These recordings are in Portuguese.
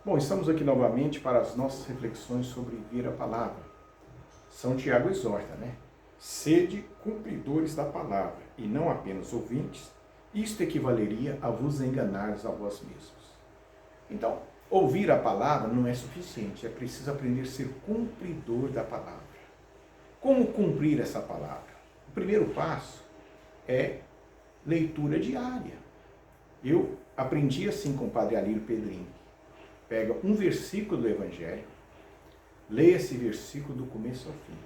Bom, estamos aqui novamente para as nossas reflexões sobre vir a palavra. São Tiago exorta, né? Sede cumpridores da palavra, e não apenas ouvintes, isto equivaleria a vos enganares a vós mesmos. Então, ouvir a palavra não é suficiente, é preciso aprender a ser cumpridor da palavra. Como cumprir essa palavra? O primeiro passo é leitura diária. Eu aprendi assim com o Padre Alírio Pedrinho. Pega um versículo do Evangelho, lê esse versículo do começo ao fim.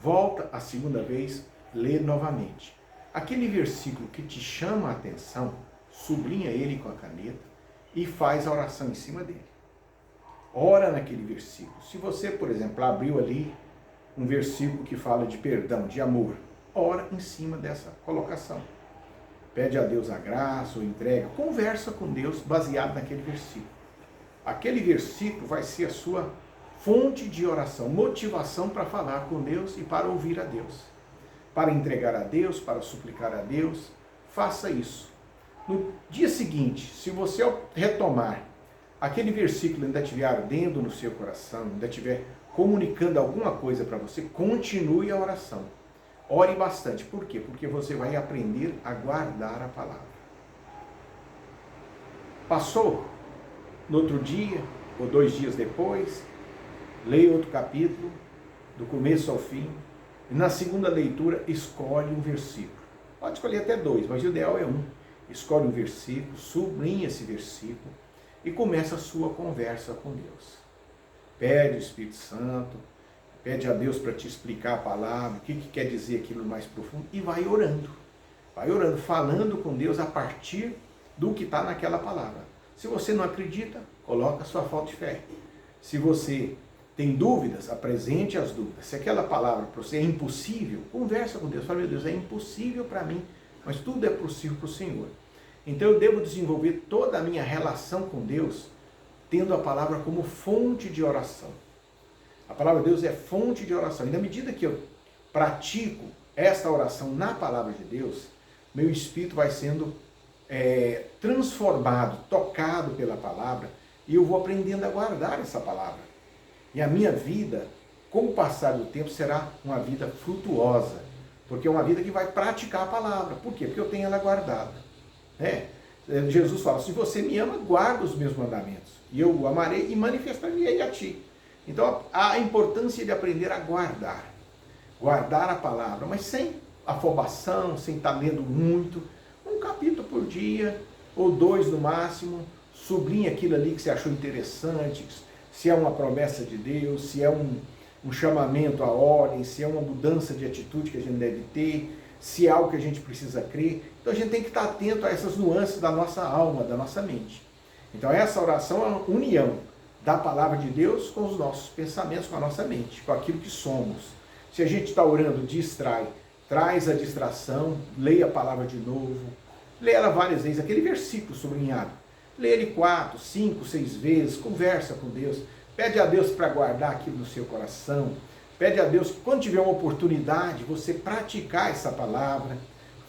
Volta a segunda vez, lê novamente. Aquele versículo que te chama a atenção, sublinha ele com a caneta e faz a oração em cima dele. Ora naquele versículo. Se você, por exemplo, abriu ali um versículo que fala de perdão, de amor, ora em cima dessa colocação. Pede a Deus a graça ou entrega, conversa com Deus baseado naquele versículo. Aquele versículo vai ser a sua fonte de oração, motivação para falar com Deus e para ouvir a Deus. Para entregar a Deus, para suplicar a Deus, faça isso. No dia seguinte, se você retomar aquele versículo ainda estiver ardendo no seu coração, ainda estiver comunicando alguma coisa para você, continue a oração. Ore bastante. Por quê? Porque você vai aprender a guardar a palavra. Passou? No outro dia, ou 2 dias depois, leia outro capítulo, do começo ao fim, e na segunda leitura, escolhe um versículo. Pode escolher até 2, mas o ideal é 1. Escolhe um versículo, sublinha esse versículo, e começa a sua conversa com Deus. Pede o Espírito Santo, pede a Deus para te explicar a palavra, o que quer dizer aquilo mais profundo, e vai orando. Vai orando, falando com Deus a partir do que está naquela palavra. Se você não acredita, coloca a sua falta de fé. Se você tem dúvidas, apresente as dúvidas. Se aquela palavra para você é impossível, conversa com Deus. Fala, meu Deus, é impossível para mim, mas tudo é possível para o Senhor. Então eu devo desenvolver toda a minha relação com Deus, tendo a palavra como fonte de oração. A palavra de Deus é fonte de oração. E na medida que eu pratico esta oração na palavra de Deus, meu espírito vai sendo transformado, tocado pela palavra, e eu vou aprendendo a guardar essa palavra. E a minha vida, com o passar do tempo, será uma vida frutuosa, porque é uma vida que vai praticar a palavra. Por quê? Porque eu tenho ela guardada. Jesus fala, se você me ama, guarda os meus mandamentos, e eu o amarei e manifestarei a ti. Então, a importância de aprender a guardar a palavra, mas sem afobação, sem estar lendo muito, um capítulo por dia, ou 2 no máximo, sublinha aquilo ali que você achou interessante, se é uma promessa de Deus, se é um chamamento à ordem, se é uma mudança de atitude que a gente deve ter, se é algo que a gente precisa crer. Então a gente tem que estar atento a essas nuances da nossa alma, da nossa mente. Então essa oração é uma união da palavra de Deus com os nossos pensamentos, com a nossa mente, com aquilo que somos. Se a gente está orando, distrai, traz a distração, leia a palavra de novo, leia ela várias vezes, aquele versículo sublinhado. Leia ele 4, 5, 6 vezes, conversa com Deus, pede a Deus para guardar aquilo no seu coração, pede a Deus que quando tiver uma oportunidade, você praticar essa palavra,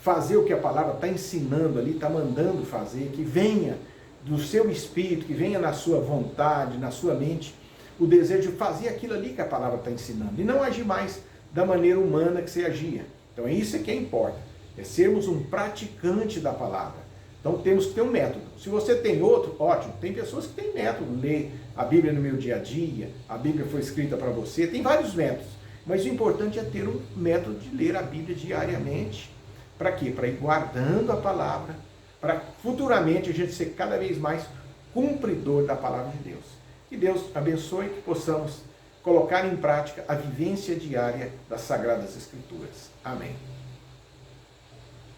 fazer o que a palavra está ensinando ali, está mandando fazer, que venha do seu espírito, que venha na sua vontade, na sua mente, o desejo de fazer aquilo ali que a palavra está ensinando, e não agir mais da maneira humana que você agia. Então é isso que importa, é sermos um praticante da palavra. Então temos que ter um método. Se você tem outro, ótimo. Tem pessoas que têm método, ler a Bíblia no meu dia a dia, a Bíblia foi escrita para você, tem vários métodos. Mas o importante é ter um método de ler a Bíblia diariamente. Para quê? Para ir guardando a palavra, para futuramente a gente ser cada vez mais cumpridor da palavra de Deus. Que Deus abençoe, que possamos colocar em prática a vivência diária das Sagradas Escrituras. Amém.